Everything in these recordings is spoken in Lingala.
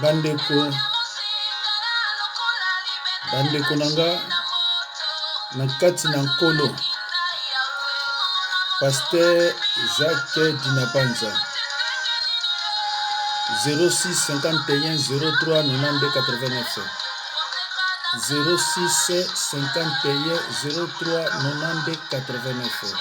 bandeko bandeko nanga na kati na nkolo Pasteur Jacques Dinapanza 06 51 03 92 89 06 51 03 92 89.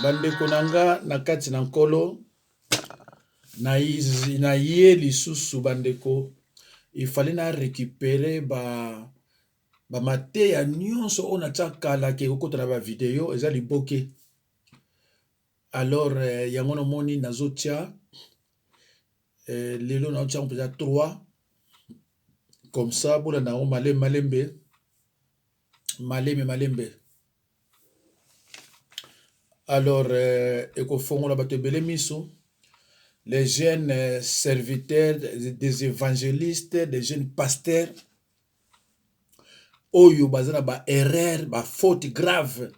bandeko nanga na kati na nkolo na ye lisusu bandeko il fallait na récupérer ba mateya nyonso on a kala ke kokota na ba video eza liboke. Alors yango no moni nazotia lelo na otia mpenza 3 comme ça bola na o malembe. Alors ekofongola bato ebele miso, les jeunes serviteurs, des évangélistes, des jeunes pasteurs oyo bazana ba erreur, ba faute grave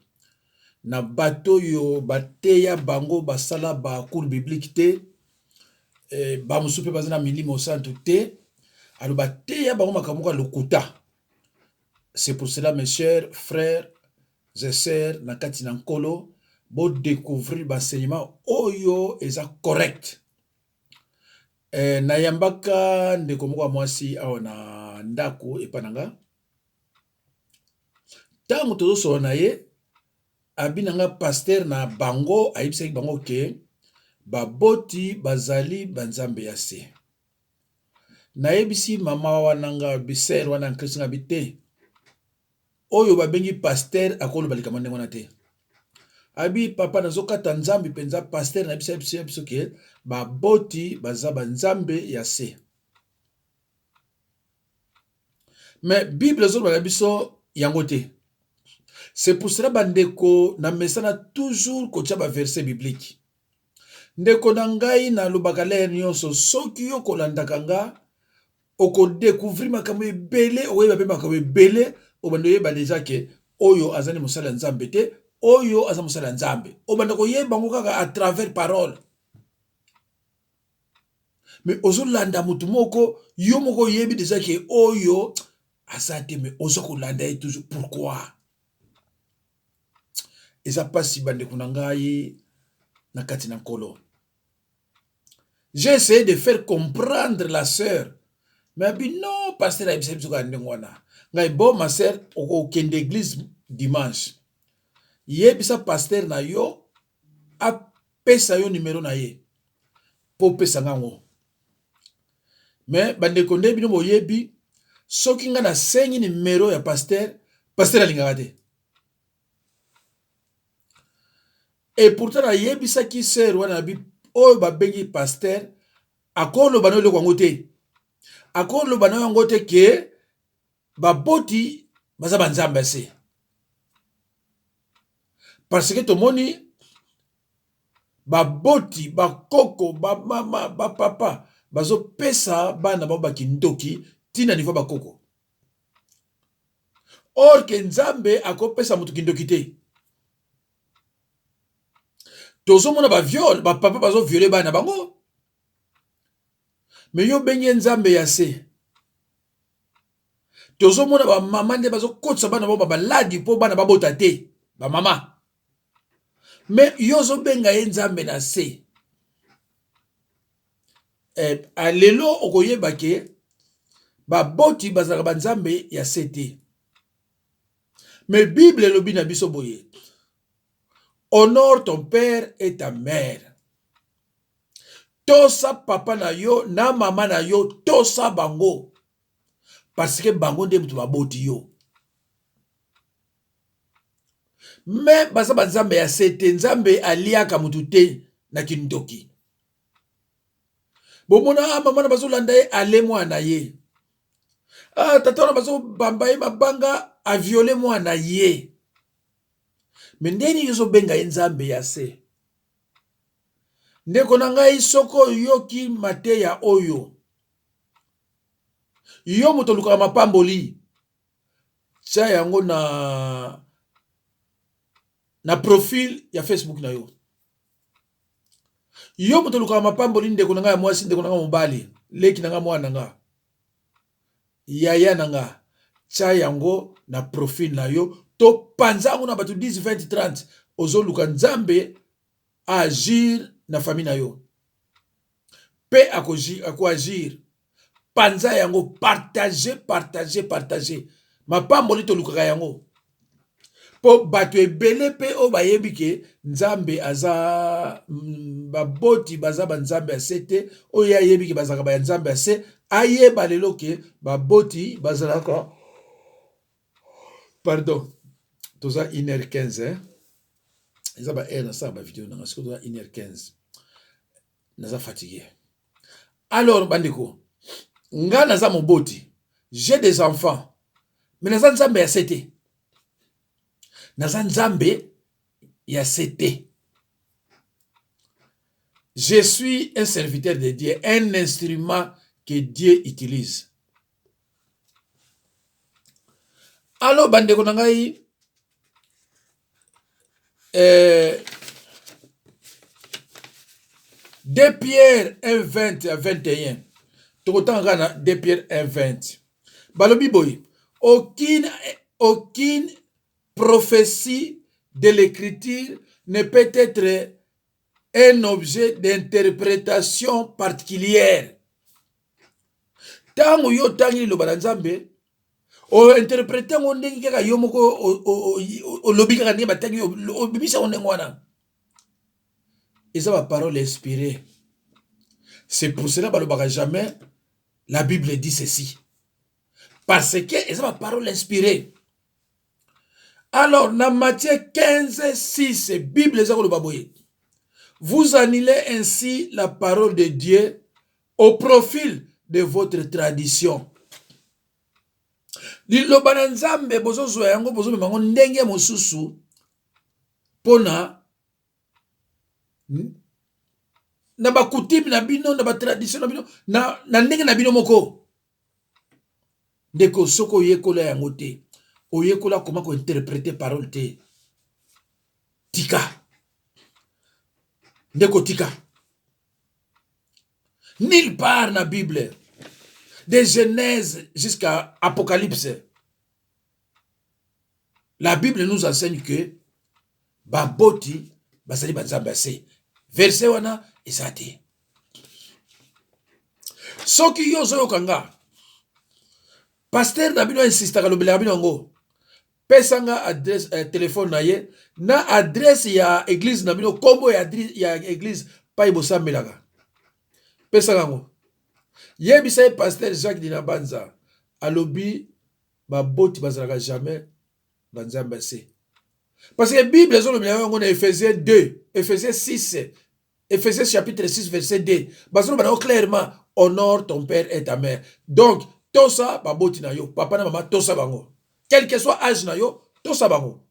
na bato yo bateya bango basala ba cours biblique te, ba musupe bazana milimo santu te, alo bateya bango makamuka lokuta. C'est pour cela mes chers frères et sœurs na kati na nkolo bo découvrir l'enseignement oyo eza correct. Na yambaka ndeko moko mwasi awa na ndako epananga tango tozosola na ye abinanga pasteur na bango ayebisaki bango ke baboti bazali banzambe ya se. Nayebisi mama wananga biser wana nkristo nga bite oyo babengi pasteur akolo balikama ndenge wana te. Abi papa nazokata nzambe penza pasteur na biso ke baboti baza banzambe ya se. Mais Bible zo bana biso yango te. C'est pour cela bandeko na mesana toujours kotia ba verset biblique. Ndeko na ngai na lobaka le nyonso soki yo kolandaka nga oko découvrir makambo ebele oyeba pe makambo ebele obando yeba déjà ke oyo azani mosala nzambe te, oyo aza mosala nzambe obanda koyeba ngo kaka à travers parole. Mais ozolanda mutu moko yo moko yebi déjà ke oyo azate mais ozo kolanda toujours pourquoi. Eza pasi bandeko na ngai na kati na nkolo. J'ai essayé de faire comprendre la sœur, mais abi non pasteur ayebisa biso ka ndenge wana. Ngai bon ma sœur okende église dimanche. Yebisa pasteur na yo apesa yo numéro na ye po pesa ngango. Mais bandeko nde bino boyebi soki nga na sengi numéro ya pasteur alingaka te. Et pourtant na yebisa ki sœur wana bi oyo babengi pasteur akolo bano le kwango te. Akolo bano yango te ke baboti baza banzambe se. Parce que tomoni baboti bakoko ba mama ba papa bazo pesa bana ba kindoki tina niveau bakoko. Or ke nzambe akopesa mutu kindoki te. Tozo mona ba viol ba papa bazo violer bana bango. Mais yo benye nzambe ya se. Tozo mona ba mama nde bazo kotsa bana ba baladi po bana babota te ba mama. Mais yo zo benga ye nzambe na se. Alelo okoyeba ke baboti bazaka banzambe ya se te. Mais Bible lobi na biso boye. Honore ton père et ta mère. Tosa papa na yo na mama na yo tosa bango. Parce que bango nde mutu baboti yo. Mais baza banzambe ya sete nzambe aliaka mutu te na kindoki. Bomona mama na bazolanda ye ale mwana ye. Tata na bazo bamba ye mabanga a violer mwana ye. Mais ndeni yozo benga ye nzambe ya se. Ndeko na ngai soko yoki mateya oyo. Yo moto luka mapamboli. Tia yango na profil ya Facebook na yo. Yo moto luka mapamboli ndeko nanga ya mwasi ndeko nanga mobali. Leki nanga mwana nanga. Yaya nanga. Tia yango na profil na yo. To panza yango na batu 10, 20, 30. Ozo luka nzambe agir na famille na yo. Pe ako agir. Panza yango partager. Mapamboli to luka yango. Po batu ebele pe o bayebi ke nzambe aza baboti baza banzambe asete o ya yebi ke bazaka ba nzambe ase ayeba lelo ke baboti bazalaka pardon toza 1h15 hein eza ba heure na sa ba vidéo na siko toza 1h15 naza fatigué. Alors bandeko nga naza moboti, j'ai des enfants mais naza nzambe asete. Naza nzambe ya sete. Je suis un serviteur de Dieu, un instrument que Dieu utilise. Alors bandeko na ngai 2 Pierre 1:20 à 21. Tokotanga na 2 Pierre 1:20. Balobi boy, aucune prophétie de l'écriture ne peut être un objet d'interprétation particulière. Tango yo tangi lo banzambe o interpréter ngo ndenge kaka yo moko o lobi kaka ndenge batangi o bibisa ngo ndenge wana. Eza ba parole inspirée. C'est pour cela balobaka jamais la Bible dit ceci. Parce que eza ba parole inspirée. Alors, dans Matthieu 15:6, Bible vous annulez ainsi la parole de Dieu au profil de votre tradition. Liloba nzambe bozo yango bozo mango ndenge mosusu pona na ba coutume na bino na ba tradition na bino na ndenge na bino moko. Ndeko soko yekola yango te. Oyekola comment ko interpréter parole te. Tika. Ndeko tika. Nulle part na Bible. De Genèse jusqu'à Apocalypse. La Bible nous enseigne que baboti basali banzambe ase. Verset wana esate. Soki yo zo kanga. Pasteur na bino insista ka lobela bino ngo. Pesanga adresse téléphone na ye na adresse ya église na bino kombo ya église pa ibosa melaka. Pesanga ngo. Yebisa pasteur Jacques Dinabanza alobi baboti bazalaka jamais banzamba se. Parce que Bible zo lobela ngo na Ephésiens 2, Ephésiens 6, Ephésiens chapitre 6 verset 2. Bazo lobela clairement honore ton père et ta mère. Donc tosa baboti na yo, papa na maman tosa bango. Quel que soit âge na yo, tosa bango.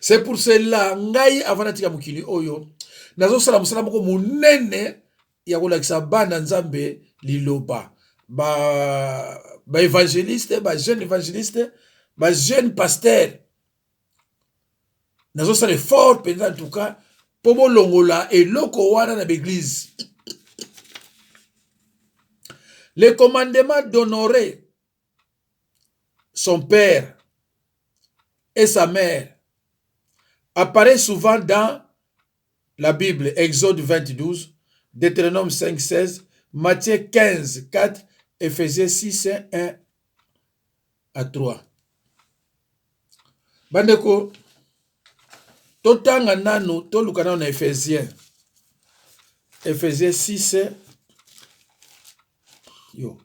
C'est pour cela ngai avana tika mukili oyo nazo sala musala moko munene ya kolakisa bana nzambe liloba ba évangéliste ba jeune évangéliste ba jeune pasteur nazo sala fort pendant en tout cas pour bolongola eloko wana na l'église. Le commandement d'honorer son père et sa mère apparaît souvent dans la Bible. Exode 20:12, Deutéronome 5:16, Matthieu 15:4, Ephésiens 6:1 à 3. Bandeko, totanga nano toluka nano na Ephésiens 6 yo.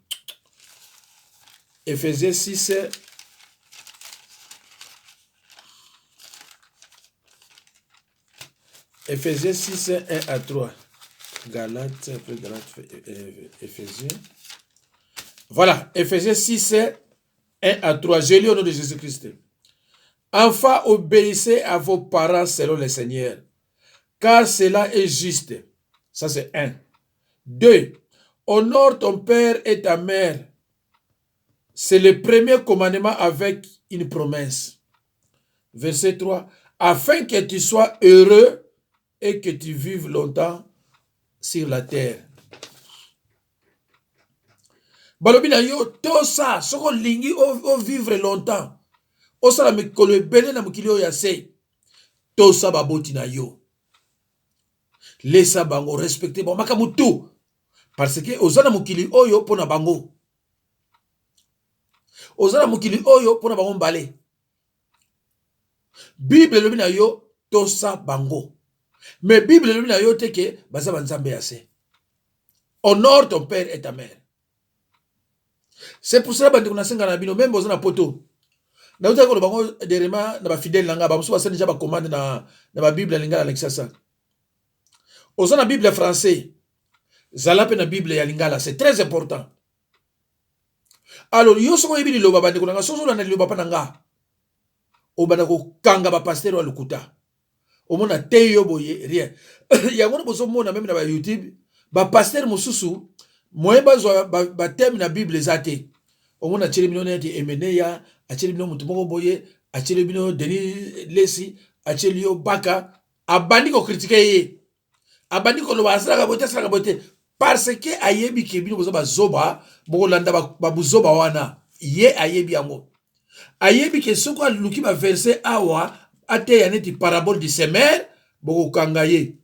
Ephésiens 6 Ephésiens 6, 1 à 3. Galates, après Galates, Ephésiens. Voilà, Ephésiens 6, 1 à 3. Je lis au nom de Jésus-Christ. Enfants, obéissez à vos parents selon le Seigneur, car cela est juste. Ça, c'est 1. 2. Honore ton père et ta mère. C'est le premier commandement avec une promesse. Verset 3. Afin que tu sois heureux et que tu vives longtemps sur la terre. Balobi na yo to ça, soko lingi o vivre longtemps. O sala mikolo ebele na mokili oyo ya se. To ça baboti na yo. Laisse bango respecter bon makambo tout. Parce que ozana mokili oyo pona bango. Ozana mokili oyo pona bango mbale. Bible lobi na yo to ça bango. Mais Bible lobi na yo teke baza banzambe ya se. Honore ton père et ta mère. C'est pour cela que nous avons bino même besoin de poto. Na uta ko bango derema na ba fidèle nanga ba muso ba déjà ba commande na ba Bible lingala l'exasa. Oza na Bible français. Zala pe na Bible ya lingala, c'est très important. Alors yo soko yebi loba bande ko nanga soso na loba pa nanga. O bana ko kanga ba pasteur wa lukuta. O mona te yo boye rien. Ya ngona bozo mona même na ba YouTube ba pasteur mususu moye ba thème na Bible zate. On a tiré bino neti Emeneya, a tiré bino mutumoko boye, a tiré bino Denis Lesi, a tiré yo Baka, a bandi ko critiquer ye. A bandi ko lo asaka bote parce que ayebi ke bino bozo ba zoba, boko landa ba buzoba wana. Ye ayebi yango. Ayebi ke soko luki ba verset awa ate ya neti parabole du semeur, boko kanga ye.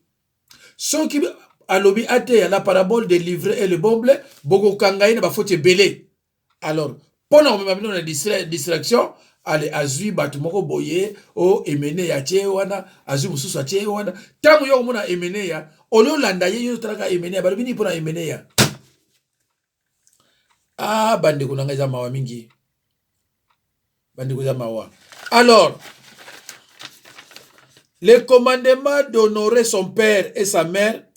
Soki alobi ate ya la parabole de livre et le bon blé, boko kanga ye na ba faute belé. Alors, pendant que nous avons une distraction, allez, azui batumoko boye, o emene ya che wana, azui mususu ya che wana. Tangu yo muna emene ya, olio landa ye yo traka emene ya, balubini pona emene ya. Ah, bande kunanga za mawa mingi. Bande kuza mawa. Alors, le commandement d'honorer son père et sa mère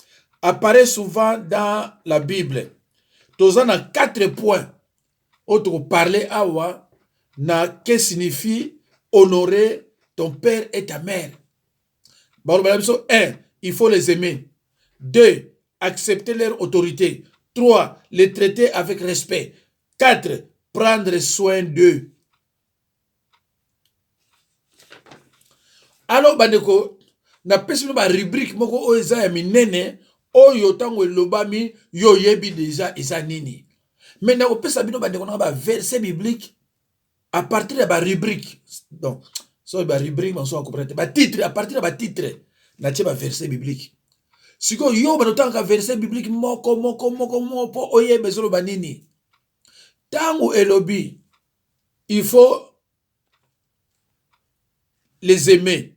apparaît souvent dans la Bible. Tous en a 4 points. Autre parler awa na que signifie honorer ton père et ta mère. 1. Il faut les aimer. 2. Accepter leur autorité. 3. Les traiter avec respect. 4. Prendre soin d'eux. Alors bandeko na pesi ba rubrique moko o eza ya minene oyo tango elobami yo yebi déjà eza nini. Mais na opesa bino bandeko na ba verset biblique à partir de ba rubrique. Donc so ba rubrique on soit comprendre ba titre à partir de ba titre na tie ba verset biblique. Siko yo ba notanga verset biblique moko po oye bezolo banini. Tango elobi il faut les aimer.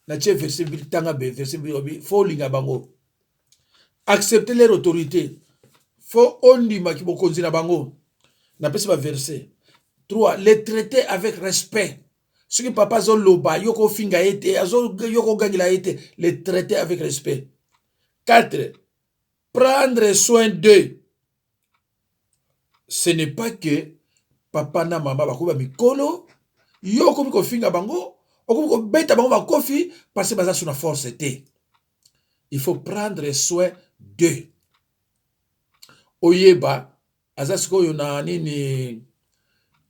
Na tie verset biblique tanga be verset biblique faut linga bango. Accepter leur autorité. Faut ondima ki bokonzi na bango. Na pesi ba verset. 3. Les traiter avec respect. Ce que papa zo loba yoko finga ete, azo yoko gangila ete, les traiter avec respect. 4. Prendre soin d'eux. Ce n'est pas que papa na mama bakuba mikolo, yoko miko finga bango, okumiko beta bango bakofi parce que baza sur la force ete. Il faut prendre soin d'eux. Oyeba azasiko yo na nini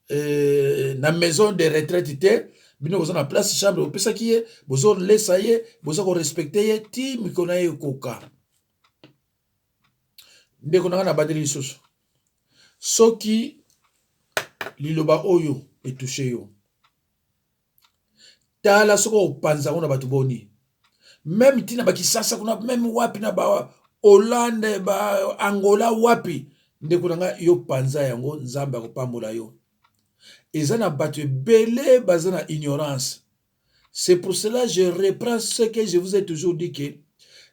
na maison de retraite te bino boza na place chambre opesa ki bozo lesa ye bozo ko respecter ye ti mikona ye koka ndeko na badeli soso soki liloba oyo etouché yo tala soko panza ona batu boni même tina bakisasa kuna même wapi na ba Hollande ba Angola wapi ndeko nanga yo panza yango nzambe akopambola yo ezana batu belé bazana ignorance. C'est pour cela que je reprends ce que je vous ai toujours dit que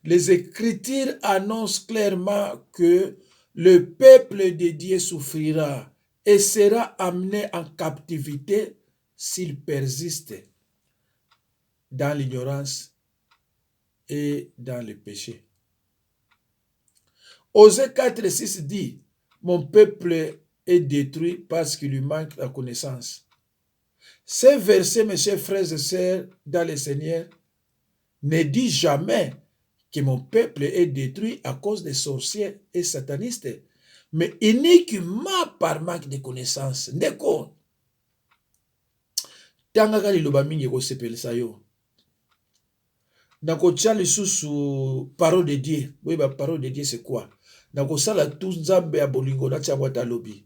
les Écritures annoncent clairement que le peuple de Dieu souffrira et sera amené en captivité s'il persiste dans l'ignorance et dans le péché. Osée 4:6 dit, mon peuple est détruit parce qu'il lui manque la connaissance. Ces versets, mes chers frères et sœurs, dans le Seigneur, ne dit jamais que mon peuple est détruit à cause des sorciers et satanistes, mais uniquement par manque de connaissances. Ndeko, tangaka liloba mingi kosepelisa yo. Nakotia lisusu parole de Dieu. Oui, bah, parole de Dieu c'est quoi? Nakosala tout nzambe ya bolingo na tia wata lobi.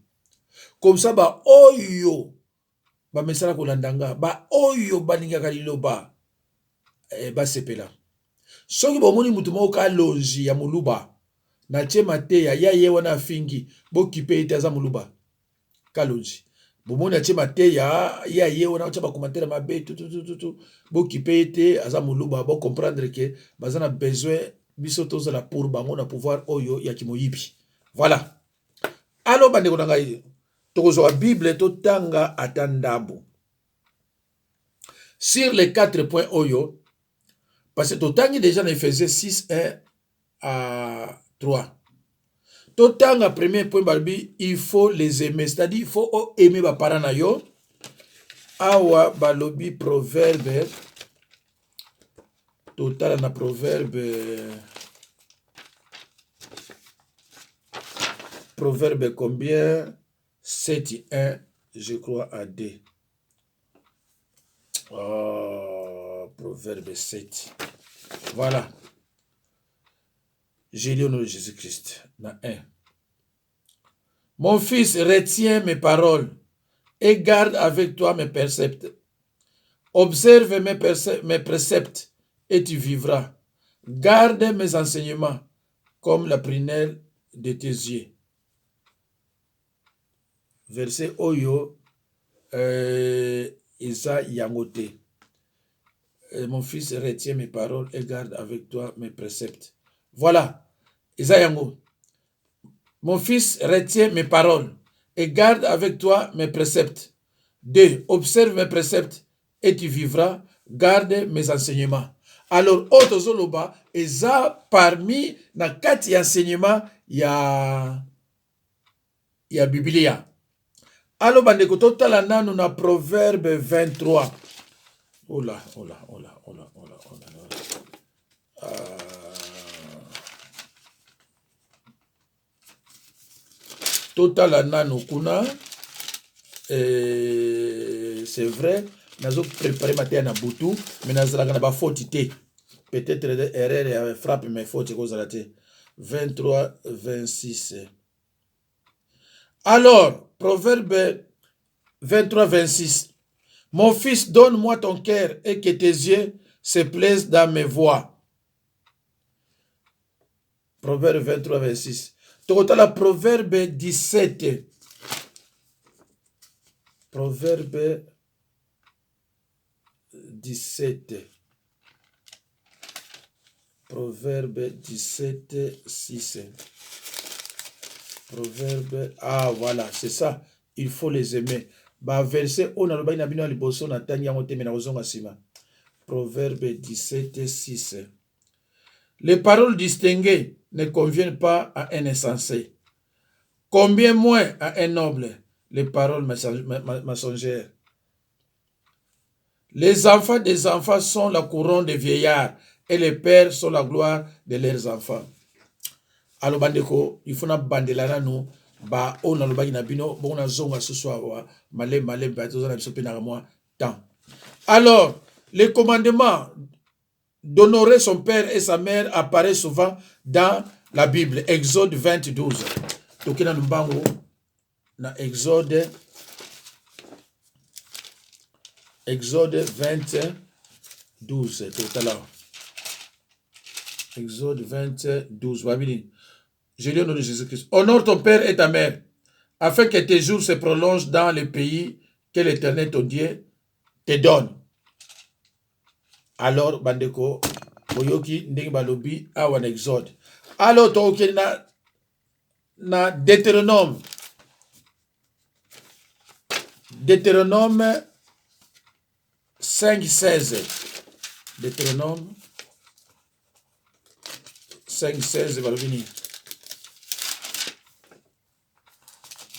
Comme ça ba oyo ba mesala kolandanga ba oyo balingaka liloba ba sepela. Soki bomoni mutu moko ka lonji ya muluba na tie mateya ya ye wana fingi bo kipe ite aza muluba ka lonji. Bomoni atie mateya ya ye wana tia ba commentaire mabe tout bo kipe ite aza muluba bo comprendre que bazana besoin biso tozala pour bango na pouvoir oyo ya kimoyibi. Voilà. Alors bande ko ngai tokozwa Bible totanga atandambo. Sur les 4 points oyo, parce que totangi déjà dans Ephésiens 6, 1 à 3. Totanga premier point balbi, il faut les aimer, c'est-à-dire il faut aimer ba parents na yo. Awa balobi proverbe, total na proverbe combien? 7 et 1, je crois à 2. Oh, proverbe 7. Voilà. J'ai lu au nom de Jésus-Christ. Na 1. Mon fils, retiens mes paroles et garde avec toi mes préceptes. Observe mes préceptes et tu vivras. Garde mes enseignements comme la prunelle de tes yeux. Verset Oyo, Isa Yangote. Mon fils, retiens mes paroles et garde avec toi mes préceptes. Voilà. Isa Yango. Mon fils, retiens mes paroles et garde avec toi mes préceptes. 2. Observe mes préceptes et tu vivras. Garde mes enseignements. Alors, autre zoloba, Isa parmi na 4 enseignements, il y a Biblia. Alors, bandeko totala nanu na proverbe 23. Oh là. Totala nanu kuna. C'est vrai, nazo préparé matin na butu, mais nazalaka na ba faute té. Peut-être erreur frappe mes fautes cause la té. 23 26. Alors, proverbe 23 26. Mon fils, donne-moi ton cœur et que tes yeux se plaisent dans mes voies. Proverbe 23 26. Total proverbe 17. Proverbe 17. Proverbe 17, 6. Proverbe, ah voilà, c'est ça. Il faut les aimer. Bah, verset, on a le bain à liboso, na tanya mote mena ozonga sima. Proverbe 17, 6. Les paroles distinguées ne conviennent pas à un insensé. Combien moins à un noble les paroles mensongères. Les enfants des enfants sont la couronne des vieillards et les pères sont la gloire de leurs enfants. Alors bandeko, il faut na bandelana nous ba on a le bagina bino bon na zonga ce soir malé ba tozana biso pe na moi temps. Alors, les commandements d'honorer son père et sa mère apparaît souvent dans la Bible. Exode 20, 12. Tokina numbango na Exode 20, 12. Tout à l'heure. Exode 20, 12. Je lis au nom de Jésus-Christ. Honore ton père et ta mère, afin que tes jours se prolongent dans le pays que l'Éternel ton Dieu te donne. Alors, bandeko, boyoki ndenge balobi awa na Exode. Alors, toke na Deutéronome. Deutéronome 5, 16. Deutéronome 5, 16, balobini.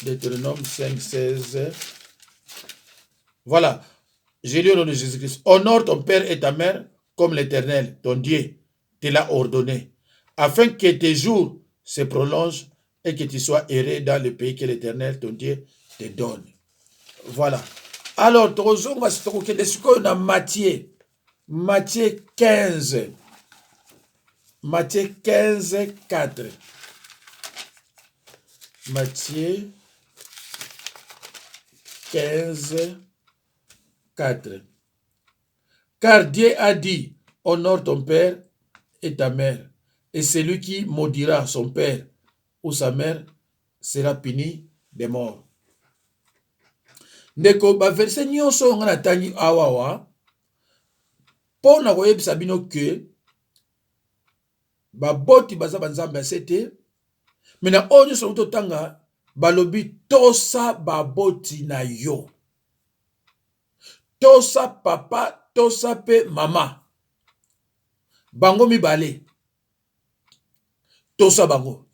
Deutéronome 5, 16. Voilà. J'ai lu au nom de Jésus-Christ. Honore ton père et ta mère comme l'Éternel, ton Dieu, te l'a ordonné, afin que tes jours se prolongent et que tu sois heureux dans le pays que l'Éternel, ton Dieu, te donne. Voilà. Alors, na Matthieu 15. Matthieu 15, 4. Matthieu 15, 4. Car Dieu a dit, honore ton père et ta mère, et celui qui maudira son père ou sa mère sera puni de mort. Ndeko ba verset nyonso nga natangi awawa mpo na koyebisa bino ke baboti baza banzambe ase te, me na oyo nyonso totanga balobi tosa baboti na yo, tosa papa, tosa pe mama, bango mibale tosa bango,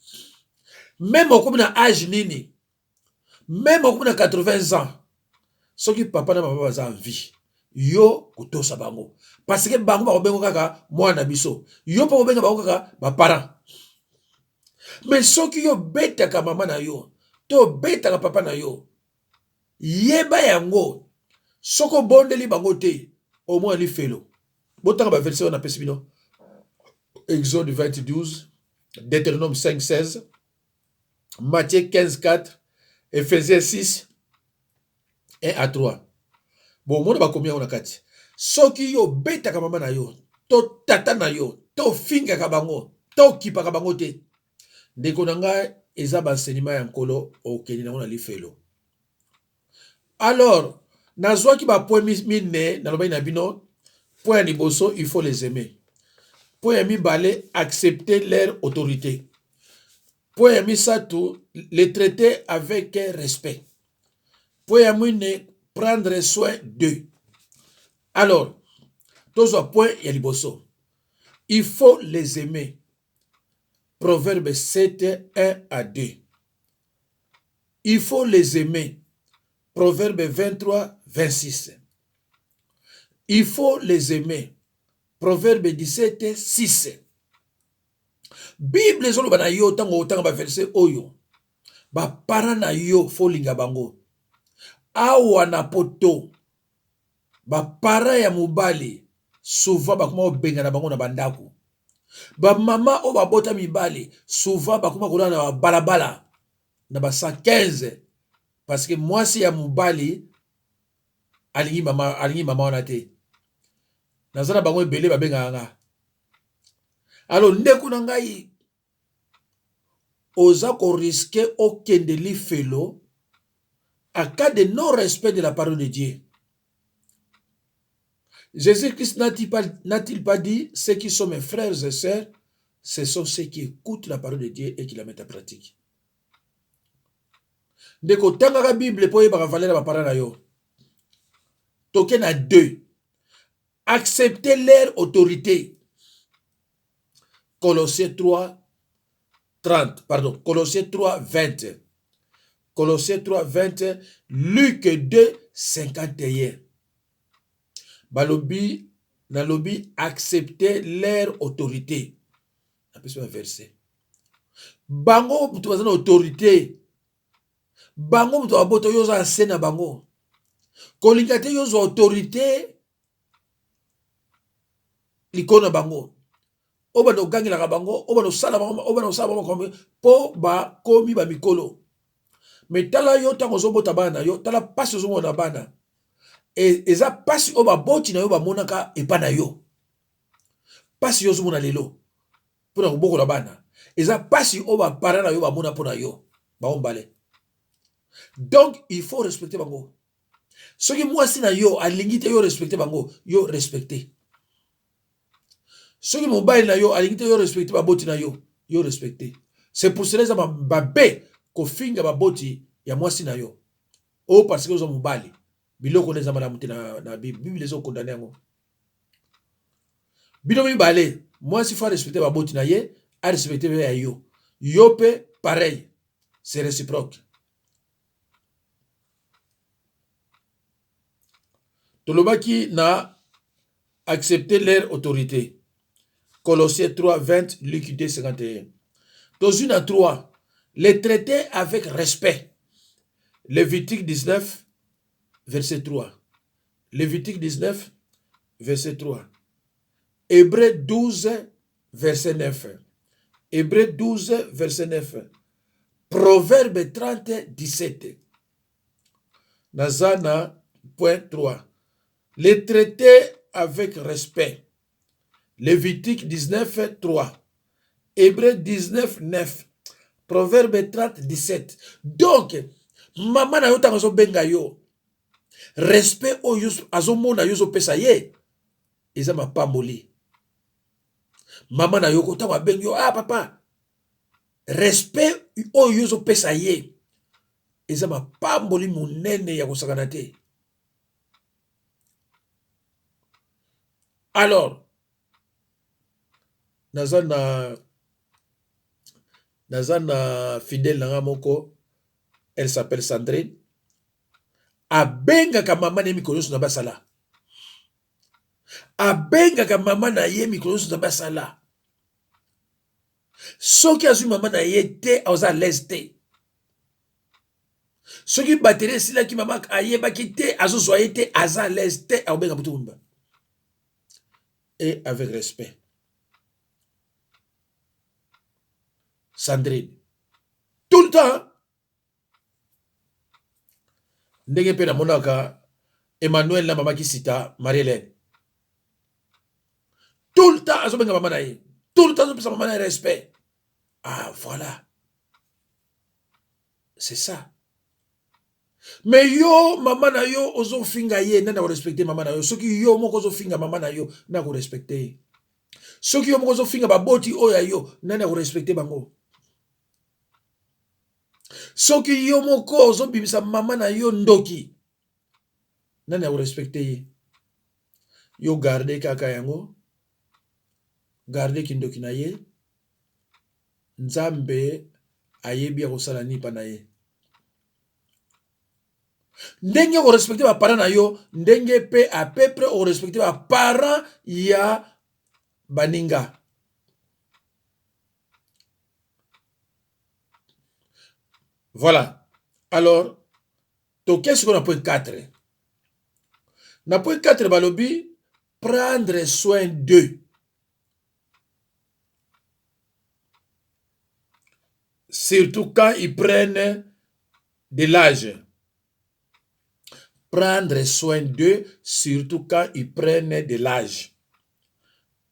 même okomi na âge nini, même okomi na 80 ans, soki papa na mama baza en vie, yo kotosa bango, parce que bango bakobengo kaka mwana biso, yo mpo kobenga bango kaka baparent. Mais soki yo betaka mama na yo to betaka papa na yo, yeba yango soko bondeli bango te au moins lifelo. Botanga ba verset on apesi bino Exode 20:12, Deutéronome 5:16, Matthieu 15:4, Ephésiens 6, 1 à 3. Bon, mona bakomi yango na kati. Soki yo betaka mama na yo to tata na yo to fingaka bango to kipaka bango te, ndeko na ngai eza baenseignement ya nkolo okende nango na lifelo. Alors nazwaki bapoint mine nalobaki na bino. Point ya liboso, il faut les aimer. Point ya mibale, accepter leur autorité. Point ya misato, les traiter avec respect. Point ya mine, prendre soin d'eux. Alors tozwa point ya liboso, il faut les aimer. Proverbe 7, 1 à 2. Il faut les aimer. Proverbe 23, 26. Il faut les aimer. Proverbe 17, 6. Bible ezoloba na yo tango otanga ba verset oyo. Ba para na yo folinga bango. Awa na poto. Ba para ya mobali souvent bakoma obenga na bango na bandako. Ba mama o babota mibali souvent bakoma kolala na balabala na ba 115, parce que mwasi ya mobali alingi mama wana te. Nazana bango ebele babenga nga. Alors ndeko na ngai oza ko risquer okende lifelo en cas de non-respect de la parole de Dieu. Jésus-Christ n'a-t-il pas dit, ceux qui sont mes frères et sœurs, ce sont ceux qui écoutent la parole de Dieu et qui la mettent en pratique. Ndeko tangaka Bible po yeba valeur ba parole na yo. Token à 2. Accepter leur autorité. Colossiens 3, 30. Pardon. Colossiens 3, 20. Colossiens 3, 20. Luc 2, 51. Balobi, nalobi, accepter leur autorité. Après un verset. Bango, tu as une autorité. Bango, tu as boto yoza asena bango. Kolingate yoza autorité. Likona bango. Oba no gangi la bango, oba no sala bango, po ba komi ba mikolo. Mais tala yo tango zobota bana yo, tala pasi zo mona bana. Et eza pasi oba boti na yo ba monaka epa na yo. Pasi yo zo mona lelo. Pona boko la bana. Eza pasi oba para na yo ba mona pona yo. Ba ombale. Donc il faut respecter bango. Soki mwasi na yo alingi te yo respecter bango, yo respecter. Soki mobile na yo alingi te yo respecter ba boti na yo, yo respecter. C'est pour cela que ba be ko finga ba boti ya mwasi na yo. O parce que zo mobile. Biloko neza mala muti na Bible zo condamner yango. Bino mibale, mwasi fa respecter ba boti na ye, a respecter ya yo. Yo pe pareil. C'est réciproque. Tolobaki na accepter leur autorité. Colossiens 3, 20, Luc 2, 51. Dans une à 3, les traiter avec respect. Lévitique 19, verset 3. Lévitique 19, verset 3. Hébreux 12, verset 9. Hébreux 12, verset 9. Proverbe 30, 17. Nazana, point 3. Les traiter avec respect. Lévitique 19, 3. Hébreux 19, 9. Proverbe 30, 17. Donc, maman na yo tango benga yo. Respect oyo azomona yo zo pesa ye. Eza mapamboli. Maman na yo kota wa benga yo, ah papa. Respect oyo zo pesa ye. Eza mapamboli munene ya kosakana te. Alors, nazana fidèle nanga moko, elle s'appelle Sandrine. Abenga ka mama na mikolo na basala. Abenga ka mama na ye mikolo na basala. Soki azu mama na ye te aza leste. Soki batterie sila ki mama ayeba ki te azo soye te aza leste abenga butumba. Et avec respect. Sandrine. Tout le temps. Ndenge pe na monaka Emmanuel na mama ki sita Marie-Hélène. Tout le temps azo benga mama na ye. Tout le temps azo pesa mama na respect. Ah voilà. C'est ça. Mais yo mama na yo ozo finga ye nana ko respecter mama na yo. Soki yo moko ozo finga mama na yo na ko respecter. Soki yo moko ozo finga baboti oya yo nana ko respecter bango. Soki yo moko ozo bimisa mama na yo ndoki nana ko respecter ye. Yo garder kaka yango. Garder kindoki na ye. Nzambe ayebi ya kosala nipa na ye. Ndenge ko respecter ba parents na yo, ndenge pe à peu près o respecter ba parents ya baninga. Voilà. Alors, to qu'est-ce qu'on a point 4? Na point 4 balobi prendre soin d'eux. Surtout quand ils prennent de l'âge. Prendre soin d'eux, surtout quand ils prennent de l'âge.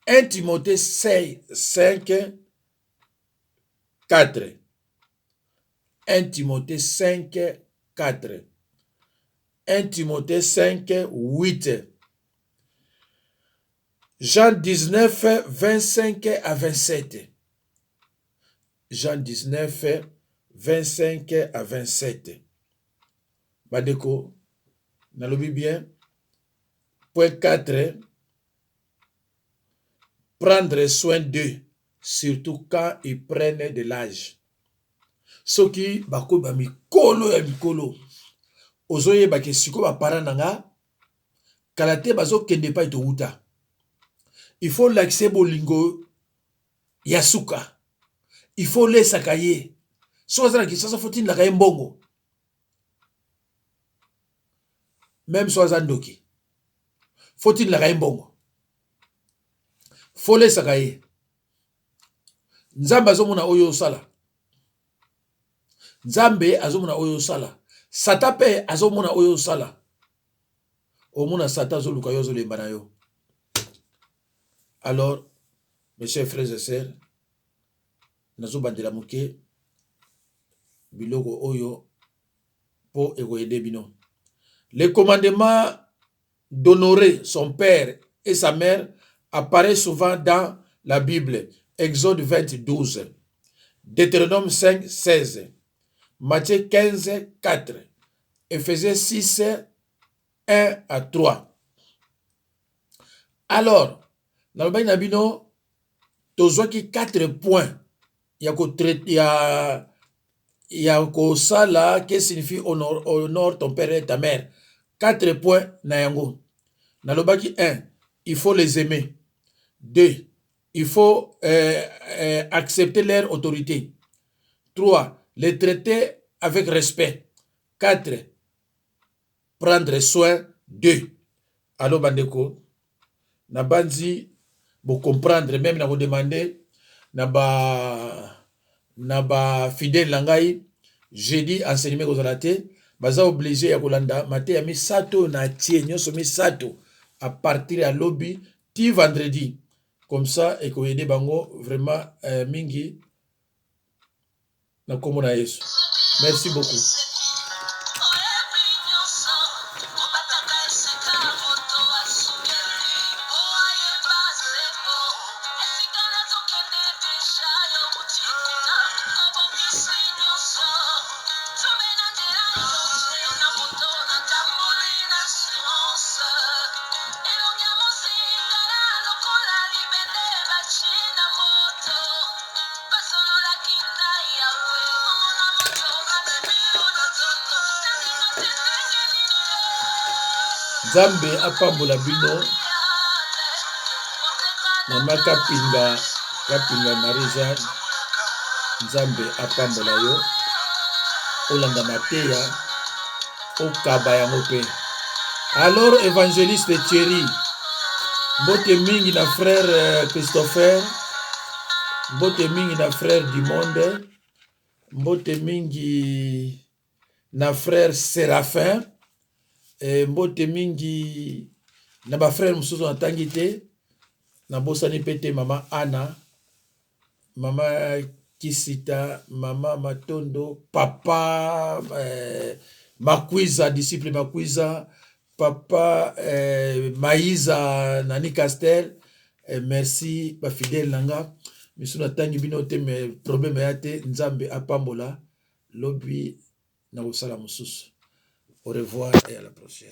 1 Timothée 5, 4. 1 Timothée 5, 4. 1 Timothée 5, 8. Jean 19, 25 à 27. Jean 19, 25 à 27. Badeko, nalobi bien. Point 4. Prendre soin d'eux, surtout quand ils prennent de l'âge. Soki bako ba mikolo ya mikolo. Ozoye ba ke siko ba parents nanga kalate bazo kende pa ito uta. Il faut l'accès bolingo yasuka. Il faut les sakaye. Soazana ki sasa fotine la kaye mbongo. Même soazandoki. Fotine la kaye mbongo. Faut les sakaye. Nzambe azomuna oyo sala. Nzambe azomuna oyo sala. Satape azomuna oyo sala. Omuna sata zoluka yo zolemba na yo. Alors, mes chers frères et sœurs, nazo bandela muke biloko oyo po ekoyede bino. Le commandement d'honorer son père et sa mère apparaît souvent dans la Bible. Exode 20, 12. Deutéronome 5, 16. Matthieu 15, 4. Éphésiens 6, 1 à 3. Alors, dans le bain nabino, tozwaki 4 points. Il y a ça là qui signifie honore ton père et ta mère. 4 points na yango. Dans le baki 1, il faut les aimer. 2, il faut accepter leur autorité. 3. Les traiter avec respect. 4. Prendre soin d'eux. Alors, bandeko, na banzi, vous comprendre, même na vous demander, na ba fidèle langai, j'ai dit enseignement aux alaté, baza obligé ya kolanda, mate ya misato na tie, nyoso misato, à partir à lobby, ti vendredi. Comme ça, et qu'on aide bango vraiment mingi na komo na Yesu. Merci beaucoup. Nzambe apambola bino mama kapinga Marie-Jeanne, Nzambe apambola yo olanda mateya okaba yango pe. Alors évangéliste Thierry, mbote mingi na frère Christopher, mbote mingi na frère Dimonde, mbote mingi na frère Séraphin, mbote mingi na ba frère mususu na tangi te, na bosani pete mama Anna, mama Kisita, mama Matondo, papa Makwiza, disciple Makwiza, papa Maïza Nani Castel, merci ba fidèle nanga, misuna tangi bino te me problème ya te, Nzambe apambola lobi na usala mususu. Au revoir et à la prochaine.